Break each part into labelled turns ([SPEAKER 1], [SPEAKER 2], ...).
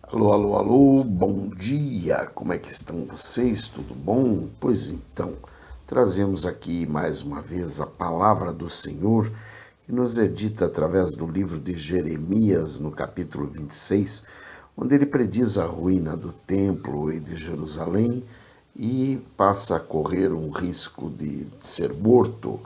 [SPEAKER 1] Alô, alô, alô, bom dia, como é que estão vocês? Tudo bom? Pois então, trazemos aqui mais uma vez a palavra do Senhor, que nos é dita através do livro de Jeremias, no capítulo 26, onde ele prediz a ruína do templo e de Jerusalém e passa a correr um risco de ser morto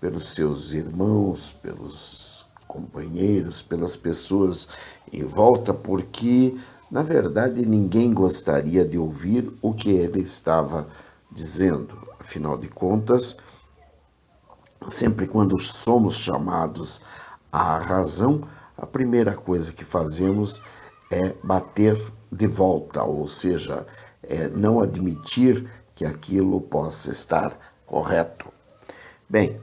[SPEAKER 1] pelos seus irmãos, pelos companheiros, pelas pessoas em volta, porque na verdade ninguém gostaria de ouvir o que ele estava dizendo. Afinal de contas, sempre quando somos chamados à razão, a primeira coisa que fazemos é bater de volta, ou seja, não admitir que aquilo possa estar correto. Bem,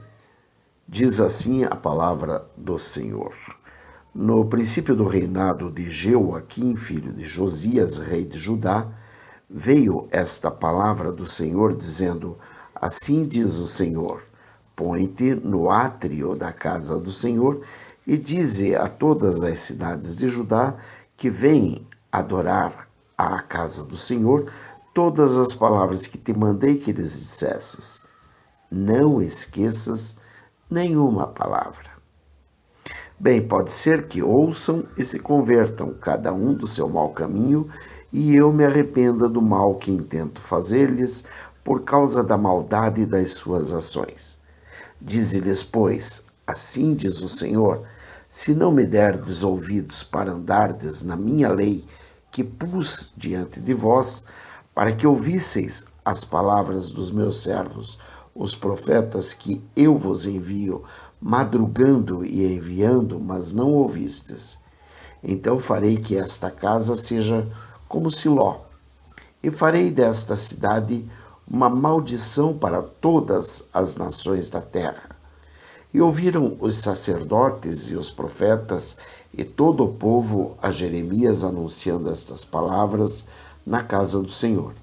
[SPEAKER 1] diz assim a palavra do Senhor. No princípio do reinado de Jeoaquim, filho de Josias, rei de Judá, veio esta palavra do Senhor, dizendo: Assim diz o Senhor, põe-te no átrio da casa do Senhor e dize a todas as cidades de Judá que vêm adorar à casa do Senhor todas as palavras que te mandei que lhes dissesses. Não esqueças nenhuma palavra. Bem, pode ser que ouçam e se convertam, cada um do seu mau caminho, e eu me arrependa do mal que intento fazer-lhes por causa da maldade das suas ações. Dize-lhes, pois, assim diz o Senhor, se não me derdes ouvidos para andardes na minha lei, que pus diante de vós, para que ouvisseis as palavras dos meus servos, os profetas que eu vos envio, madrugando e enviando, mas não ouvistes. Então farei que esta casa seja como Siló, e farei desta cidade uma maldição para todas as nações da terra. E ouviram os sacerdotes e os profetas e todo o povo a Jeremias anunciando estas palavras na casa do Senhor.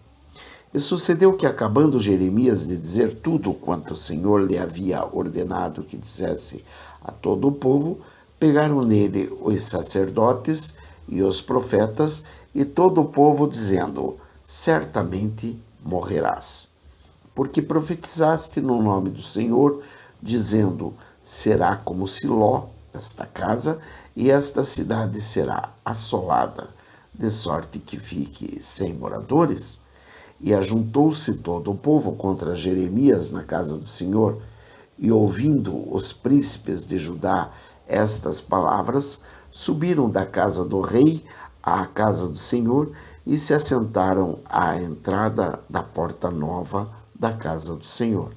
[SPEAKER 1] E sucedeu que, acabando Jeremias de dizer tudo quanto o Senhor lhe havia ordenado que dissesse a todo o povo, pegaram nele os sacerdotes e os profetas e todo o povo, dizendo: Certamente morrerás. Porque profetizaste no nome do Senhor, dizendo: Será como Siló, esta casa, e esta cidade será assolada, de sorte que fique sem moradores. E ajuntou-se todo o povo contra Jeremias na casa do Senhor, e ouvindo os príncipes de Judá estas palavras, subiram da casa do rei à casa do Senhor e se assentaram à entrada da porta nova da casa do Senhor.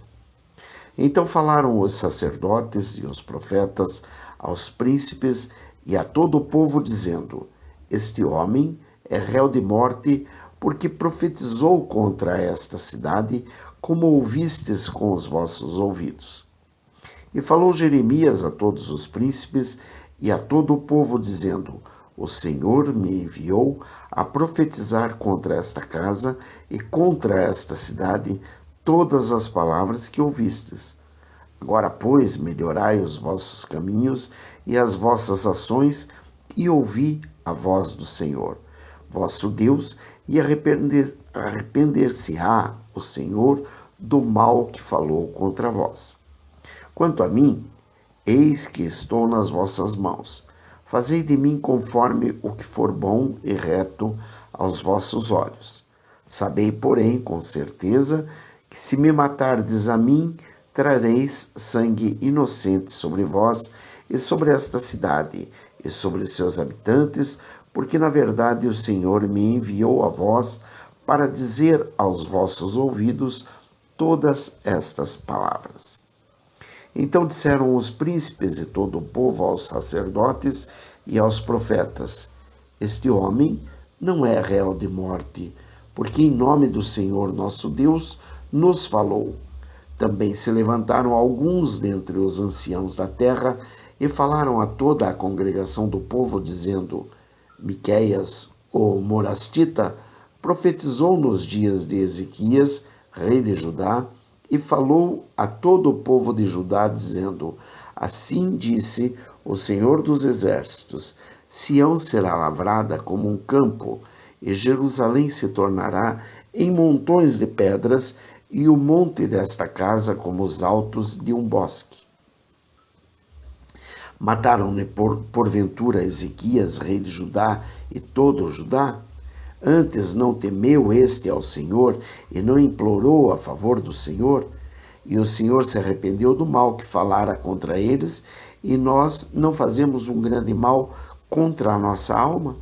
[SPEAKER 1] Então falaram os sacerdotes e os profetas aos príncipes e a todo o povo, dizendo: Este homem é réu de morte, porque profetizou contra esta cidade, como ouvistes com os vossos ouvidos. E falou Jeremias a todos os príncipes e a todo o povo, dizendo: O Senhor me enviou a profetizar contra esta casa e contra esta cidade todas as palavras que ouvistes. Agora, pois, melhorai os vossos caminhos e as vossas ações, e ouvi a voz do Senhor, vosso Deus, e arrepender-se-á o Senhor do mal que falou contra vós. Quanto a mim, eis que estou nas vossas mãos. Fazei de mim conforme o que for bom e reto aos vossos olhos. Sabei, porém, com certeza, que se me matardes a mim, trareis sangue inocente sobre vós e sobre esta cidade e sobre os seus habitantes, porque na verdade o Senhor me enviou a vós para dizer aos vossos ouvidos todas estas palavras. Então disseram os príncipes e todo o povo aos sacerdotes e aos profetas: Este homem não é réu de morte, porque em nome do Senhor nosso Deus nos falou. Também se levantaram alguns dentre os anciãos da terra e falaram a toda a congregação do povo, dizendo: Miqueias, o morastita, profetizou nos dias de Ezequias, rei de Judá, e falou a todo o povo de Judá, dizendo: Assim disse o Senhor dos Exércitos: Sião será lavrada como um campo, e Jerusalém se tornará em montões de pedras, e o monte desta casa como os altos de um bosque. Mataram-ne porventura Ezequias, rei de Judá, e todo o Judá? Antes não temeu este ao Senhor, e não implorou a favor do Senhor? E o Senhor se arrependeu do mal que falara contra eles, e nós não fazemos um grande mal contra a nossa alma?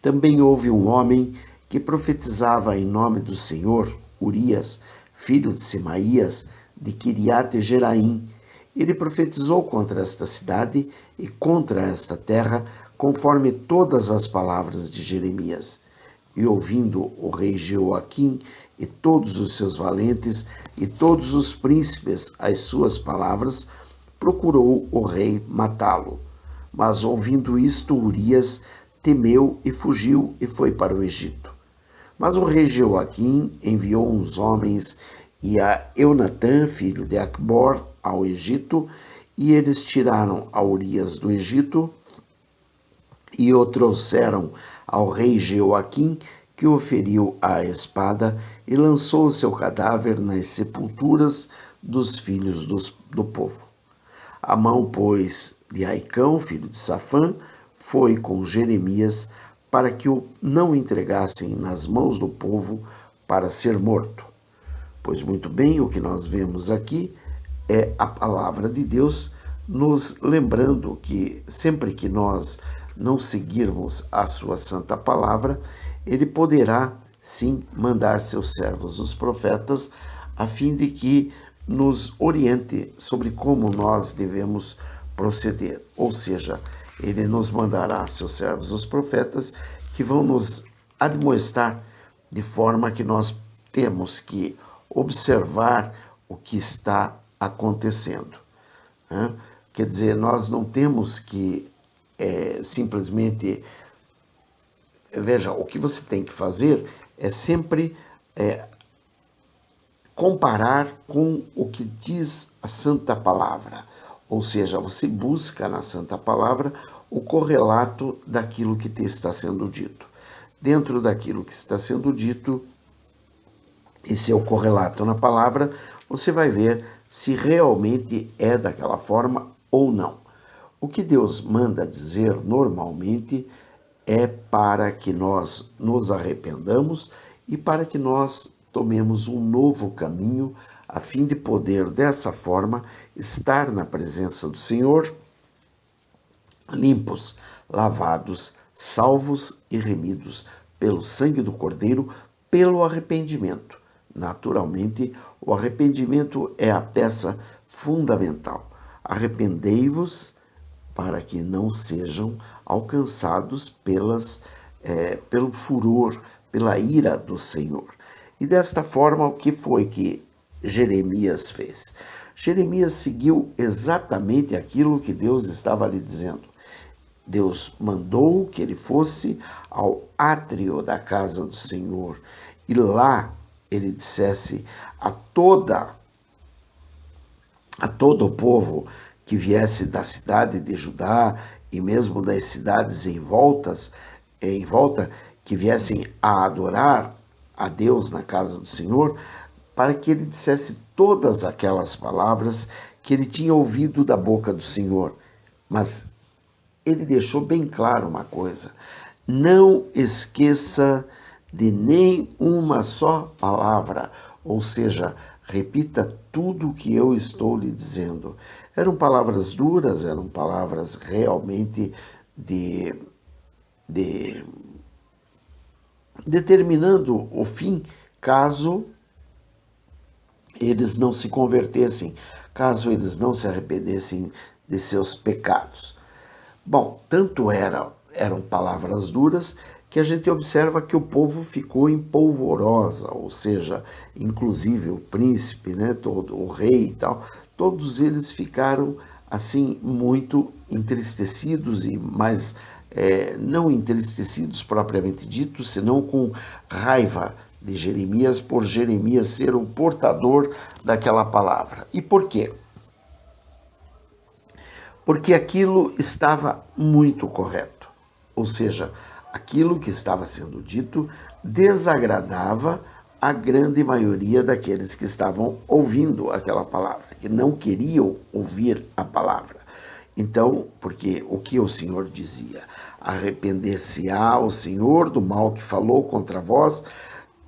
[SPEAKER 1] Também houve um homem que profetizava em nome do Senhor, Urias, filho de Semaías, de Quiriate Jeraim. Ele profetizou contra esta cidade e contra esta terra, conforme todas as palavras de Jeremias. E ouvindo o rei Jeoaquim e todos os seus valentes e todos os príncipes as suas palavras, procurou o rei matá-lo. Mas ouvindo isto, Urias temeu e fugiu e foi para o Egito. Mas o rei Jeoaquim enviou uns homens e a Eunatã, filho de Acbor, ao Egito, e eles tiraram a Urias do Egito e o trouxeram ao rei Jeoaquim, que o feriu à espada e lançou o seu cadáver nas sepulturas dos filhos do povo. A mão, pois, de Aicão, filho de Safã, foi com Jeremias para que o não entregassem nas mãos do povo para ser morto. Pois muito bem, o que nós vemos aqui é a palavra de Deus nos lembrando que sempre que nós não seguirmos a sua santa palavra, ele poderá sim mandar seus servos, os profetas, a fim de que nos oriente sobre como nós devemos proceder. Ou seja, ele nos mandará seus servos, os profetas, que vão nos admoestar de forma que nós temos que observar o que está acontecendo. Quer dizer, nós não temos que simplesmente... Veja, o que você tem que fazer é sempre comparar com o que diz a Santa Palavra. Ou seja, você busca na Santa Palavra o correlato daquilo que te está sendo dito. Dentro daquilo que está sendo dito, esse é o correlato na palavra, você vai ver se realmente é daquela forma ou não. O que Deus manda dizer normalmente é para que nós nos arrependamos e para que nós tomemos um novo caminho, a fim de poder, dessa forma, estar na presença do Senhor, limpos, lavados, salvos e remidos pelo sangue do Cordeiro, pelo arrependimento. Naturalmente, o arrependimento é a peça fundamental. Arrependei-vos para que não sejam alcançados pelo furor, pela ira do Senhor. E desta forma, o que foi que Jeremias fez? Jeremias seguiu exatamente aquilo que Deus estava lhe dizendo. Deus mandou que ele fosse ao átrio da casa do Senhor e lá ele dissesse a todo o povo que viesse da cidade de Judá e mesmo das cidades em volta, que viessem a adorar a Deus na casa do Senhor, para que ele dissesse todas aquelas palavras que ele tinha ouvido da boca do Senhor. Mas ele deixou bem claro uma coisa: não esqueça de nem uma só palavra, ou seja, repita tudo o que eu estou lhe dizendo. Eram palavras duras, eram palavras realmente determinando o fim, caso eles não se convertessem, caso eles não se arrependessem de seus pecados. Bom, tanto eram palavras duras que a gente observa que o povo ficou em polvorosa, ou seja, inclusive o príncipe, todo o rei e tal, todos eles ficaram assim muito entristecidos, mas não entristecidos propriamente dito, senão com raiva de Jeremias, por Jeremias ser o portador daquela palavra. E por quê? porque aquilo estava muito correto. Ou seja, aquilo que estava sendo dito desagradava a grande maioria daqueles que estavam ouvindo aquela palavra, que não queriam ouvir a palavra. Então, porque o que o Senhor dizia? Arrepender-se-á o Senhor do mal que falou contra vós,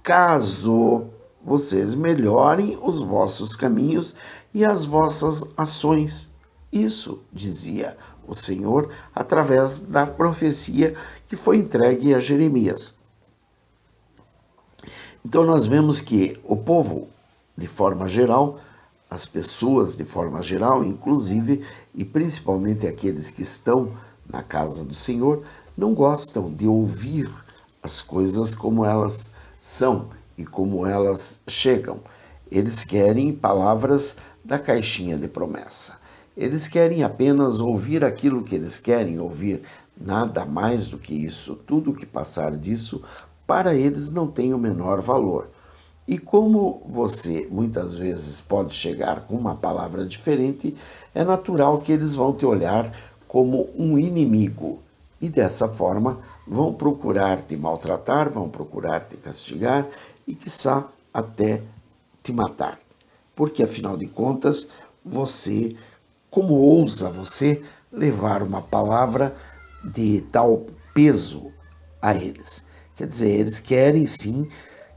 [SPEAKER 1] caso vocês melhorem os vossos caminhos e as vossas ações. Isso dizia o Senhor através da profecia que foi entregue a Jeremias. Então nós vemos que o povo, de forma geral, as pessoas de forma geral, inclusive, e principalmente aqueles que estão na casa do Senhor, não gostam de ouvir as coisas como elas são e como elas chegam. Eles querem palavras da caixinha de promessa. Eles querem apenas ouvir aquilo que eles querem ouvir, nada mais do que isso. Tudo que passar disso, para eles não tem o menor valor. E como você muitas vezes pode chegar com uma palavra diferente, é natural que eles vão te olhar como um inimigo. E dessa forma vão procurar te maltratar, vão procurar te castigar e, quiçá, até te matar. Porque, afinal de contas, você, como ousa você levar uma palavra de tal peso a eles? Quer dizer, eles querem sim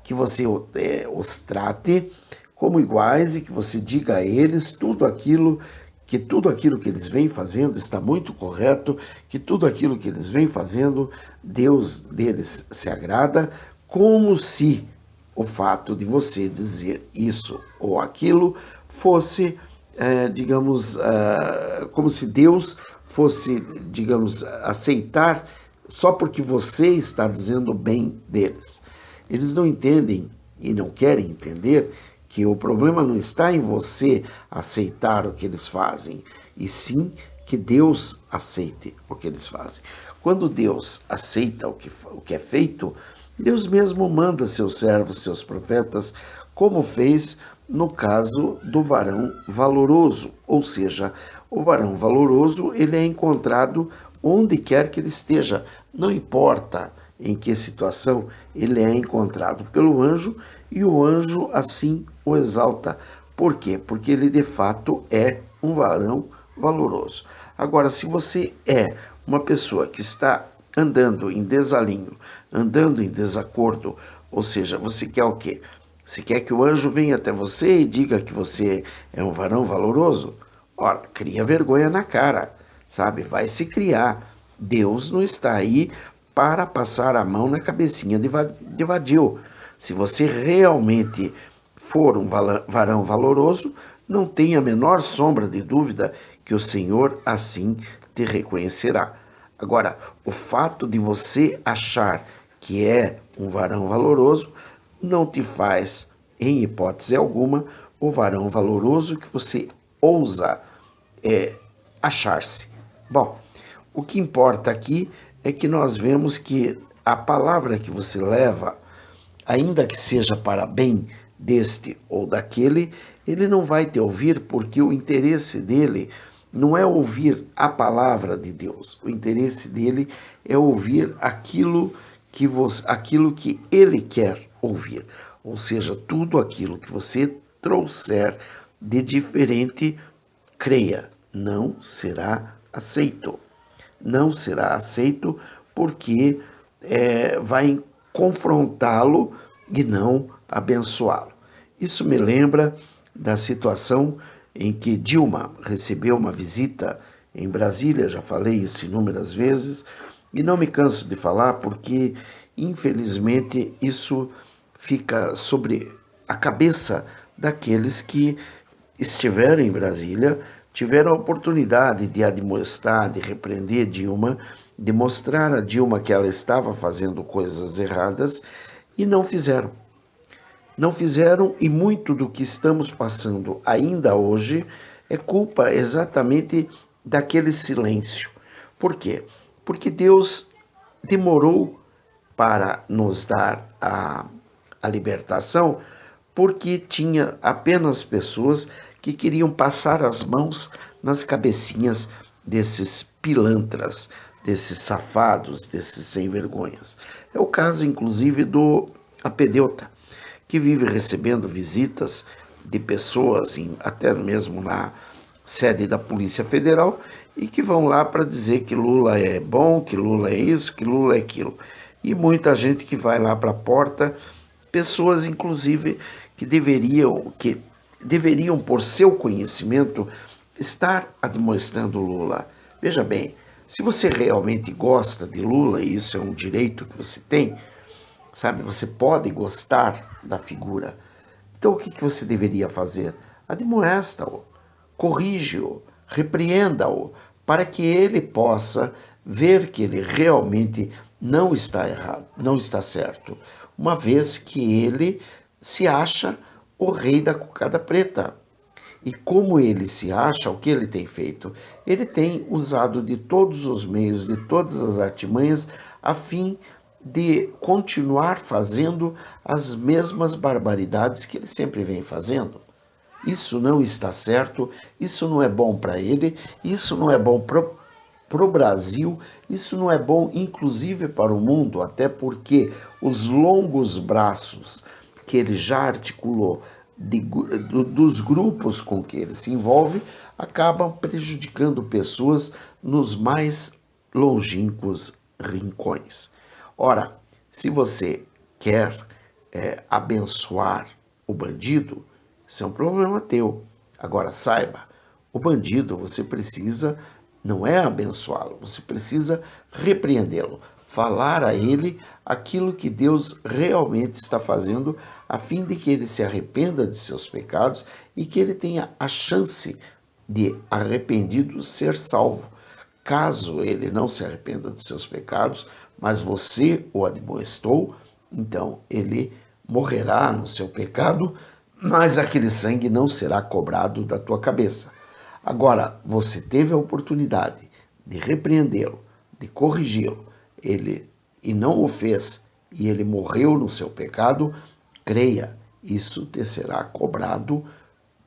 [SPEAKER 1] que você os trate como iguais e que você diga a eles tudo aquilo que eles vêm fazendo está muito correto, que tudo aquilo que eles vêm fazendo, Deus deles se agrada, como se o fato de você dizer isso ou aquilo fosse, como se Deus fosse, aceitar só porque você está dizendo bem deles. Eles não entendem e não querem entender que o problema não está em você aceitar o que eles fazem, e sim que Deus aceite o que eles fazem. Quando Deus aceita o que é feito, Deus mesmo manda seus servos, seus profetas, como fez no caso do varão valoroso. Ou seja, o varão valoroso ele é encontrado onde quer que ele esteja, não importa em que situação ele é encontrado pelo anjo, e o anjo assim o exalta. Por quê? Porque ele de fato é um varão valoroso. Agora, se você é uma pessoa que está andando em desalinho, andando em desacordo, ou seja, você quer o quê? Você quer que o anjo venha até você e diga que você é um varão valoroso? Ora, cria vergonha na cara, sabe? Vai se criar. Deus não está aí para passar a mão na cabecinha de vadio. Se você realmente for um varão valoroso, não tenha a menor sombra de dúvida que o Senhor assim te reconhecerá. Agora, o fato de você achar que é um varão valoroso não te faz, em hipótese alguma, o varão valoroso que você ousa achar-se. Bom, o que importa aqui é que nós vemos que a palavra que você leva, ainda que seja para bem deste ou daquele, ele não vai te ouvir, porque o interesse dele não é ouvir a palavra de Deus. O interesse dele é ouvir aquilo que ele quer ouvir. Ou seja, tudo aquilo que você trouxer de diferente, creia, não será aceito. Não será aceito porque vai confrontá-lo e não abençoá-lo. Isso me lembra da situação em que Dilma recebeu uma visita em Brasília, já falei isso inúmeras vezes, e não me canso de falar porque, infelizmente, isso fica sobre a cabeça daqueles que estiveram em Brasília, tiveram a oportunidade de admoestar, de repreender Dilma, de mostrar a Dilma que ela estava fazendo coisas erradas e não fizeram. Não fizeram, e muito do que estamos passando ainda hoje é culpa exatamente daquele silêncio. Por quê? Porque Deus demorou para nos dar a libertação, porque tinha apenas pessoas que queriam passar as mãos nas cabecinhas desses pilantras, desses safados, desses sem-vergonhas. É o caso, inclusive, do Apedeuta, que vive recebendo visitas de pessoas, até mesmo na sede da Polícia Federal, e que vão lá para dizer que Lula é bom, que Lula é isso, que Lula é aquilo. E muita gente que vai lá para a porta, pessoas, inclusive, que deveriam, por seu conhecimento, estar admoestando Lula. Veja bem, se você realmente gosta de Lula, e isso é um direito que você tem, sabe, você pode gostar da figura. Então o que você deveria fazer? Admoesta-o, corrige-o, repreenda-o, para que ele possa ver que ele realmente não está errado, não está certo, uma vez que ele se acha o rei da cocada preta. E como ele se acha, o que ele tem feito? Ele tem usado de todos os meios, de todas as artimanhas, a fim de continuar fazendo as mesmas barbaridades que ele sempre vem fazendo. Isso não está certo, isso não é bom para ele, isso não é bom para o Brasil, isso não é bom inclusive para o mundo, até porque os longos braços que ele já articulou dos grupos com que ele se envolve acabam prejudicando pessoas nos mais longínquos rincões. Ora, se você quer abençoar o bandido, isso é um problema teu. Agora, saiba, o bandido você precisa, não é abençoá-lo, você precisa repreendê-lo, falar a ele aquilo que Deus realmente está fazendo, a fim de que ele se arrependa de seus pecados e que ele tenha a chance de, arrependido, ser salvo. Caso ele não se arrependa dos seus pecados, mas você o admoestou, então ele morrerá no seu pecado, mas aquele sangue não será cobrado da tua cabeça. Agora, você teve a oportunidade de repreendê-lo, de corrigi-lo, e não o fez, e ele morreu no seu pecado, creia, isso te será cobrado,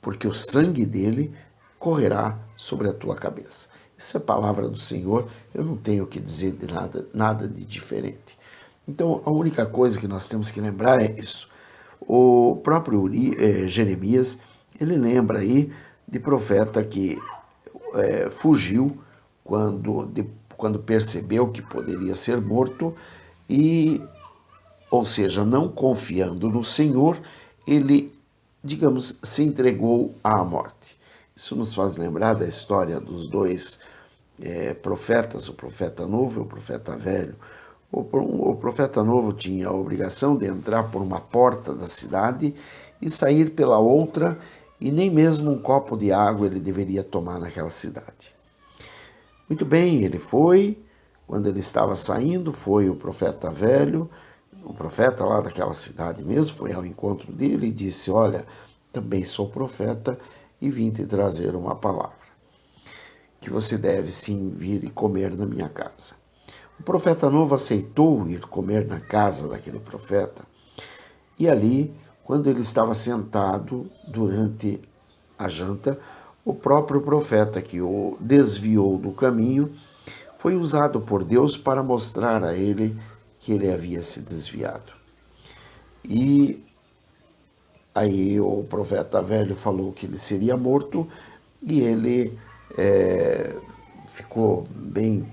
[SPEAKER 1] porque o sangue dele correrá sobre a tua cabeça. Isso é palavra do Senhor, eu não tenho o que dizer de nada de diferente. Então, a única coisa que nós temos que lembrar é isso. O próprio Jeremias, ele lembra aí de profeta que fugiu quando percebeu que poderia ser morto e, ou seja, não confiando no Senhor, ele, digamos, se entregou à morte. Isso nos faz lembrar da história dos dois profetas, o profeta novo e o profeta velho. O profeta novo tinha a obrigação de entrar por uma porta da cidade e sair pela outra, e nem mesmo um copo de água ele deveria tomar naquela cidade. Muito bem, ele foi, quando ele estava saindo, foi o profeta velho, o profeta lá daquela cidade mesmo, foi ao encontro dele e disse: olha, também sou profeta e vim te trazer uma palavra, que você deve sim vir e comer na minha casa. O profeta novo aceitou ir comer na casa daquele profeta, e ali, quando ele estava sentado durante a janta, o próprio profeta que o desviou do caminho foi usado por Deus para mostrar a ele que ele havia se desviado. E aí o profeta velho falou que ele seria morto e ele ficou bem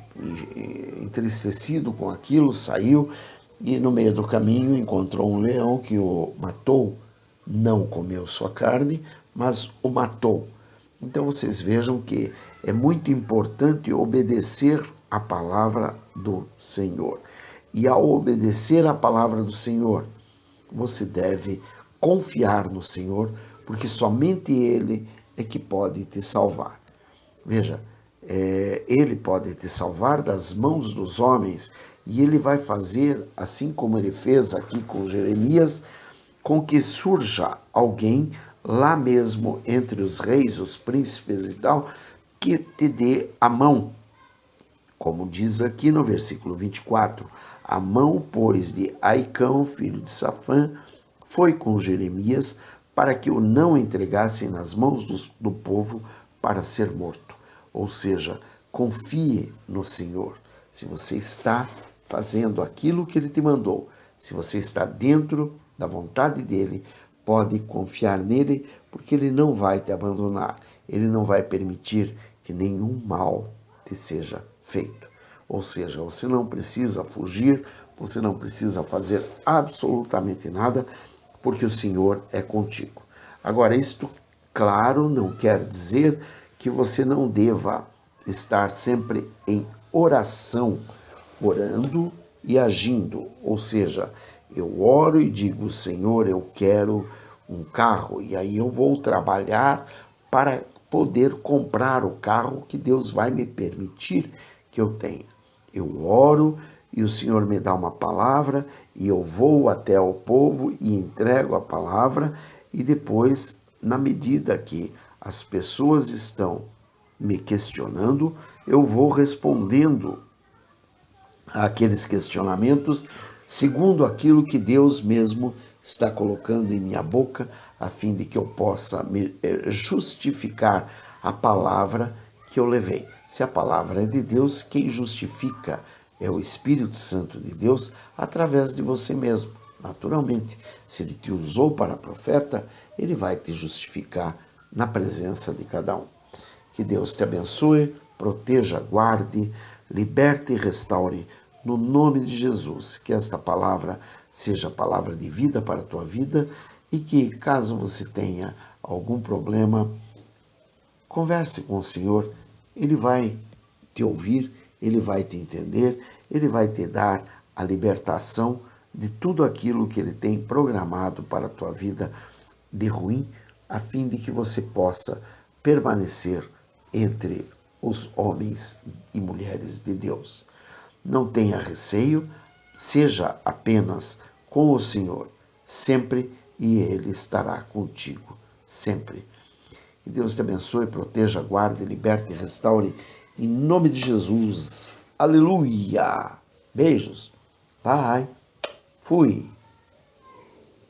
[SPEAKER 1] entristecido com aquilo, saiu e no meio do caminho encontrou um leão que o matou, não comeu sua carne, mas o matou. Então vocês vejam que é muito importante obedecer a palavra do Senhor. E ao obedecer a palavra do Senhor, você deve confiar no Senhor, porque somente Ele é que pode te salvar. Veja, Ele pode te salvar das mãos dos homens, e Ele vai fazer, assim como Ele fez aqui com Jeremias, com que surja alguém lá mesmo entre os reis, os príncipes e tal, que te dê a mão. Como diz aqui no versículo 24, a mão, pois, de Aicão, filho de Safã, foi com Jeremias para que o não entregassem nas mãos do povo para ser morto. Ou seja, confie no Senhor. Se você está fazendo aquilo que Ele te mandou, se você está dentro da vontade dEle, pode confiar nele, porque Ele não vai te abandonar. Ele não vai permitir que nenhum mal te seja feito. Ou seja, você não precisa fugir, você não precisa fazer absolutamente nada, porque o Senhor é contigo. Agora, isto, claro, não quer dizer que você não deva estar sempre em oração, orando e agindo. Ou seja, eu oro e digo, Senhor, eu quero um carro, e aí eu vou trabalhar para poder comprar o carro que Deus vai me permitir que eu tenha. Eu oro e o Senhor me dá uma palavra e eu vou até o povo e entrego a palavra, e depois, na medida que as pessoas estão me questionando, eu vou respondendo àqueles questionamentos segundo aquilo que Deus mesmo está colocando em minha boca, a fim de que eu possa justificar a palavra que eu levei. Se a palavra é de Deus, quem justifica é o Espírito Santo de Deus através de você mesmo. Naturalmente, se Ele te usou para profeta, Ele vai te justificar na presença de cada um. Que Deus te abençoe, proteja, guarde, liberte e restaure, no nome de Jesus. Que esta palavra seja palavra de vida para a tua vida, e que, caso você tenha algum problema, converse com o Senhor. Ele vai te ouvir, Ele vai te entender, Ele vai te dar a libertação de tudo aquilo que Ele tem programado para a tua vida de ruim, a fim de que você possa permanecer entre os homens e mulheres de Deus. Não tenha receio, seja apenas com o Senhor, sempre, e Ele estará contigo, sempre. Que Deus te abençoe, proteja, guarde, liberte e restaure, em nome de Jesus. Aleluia! Beijos. Bye. Fui.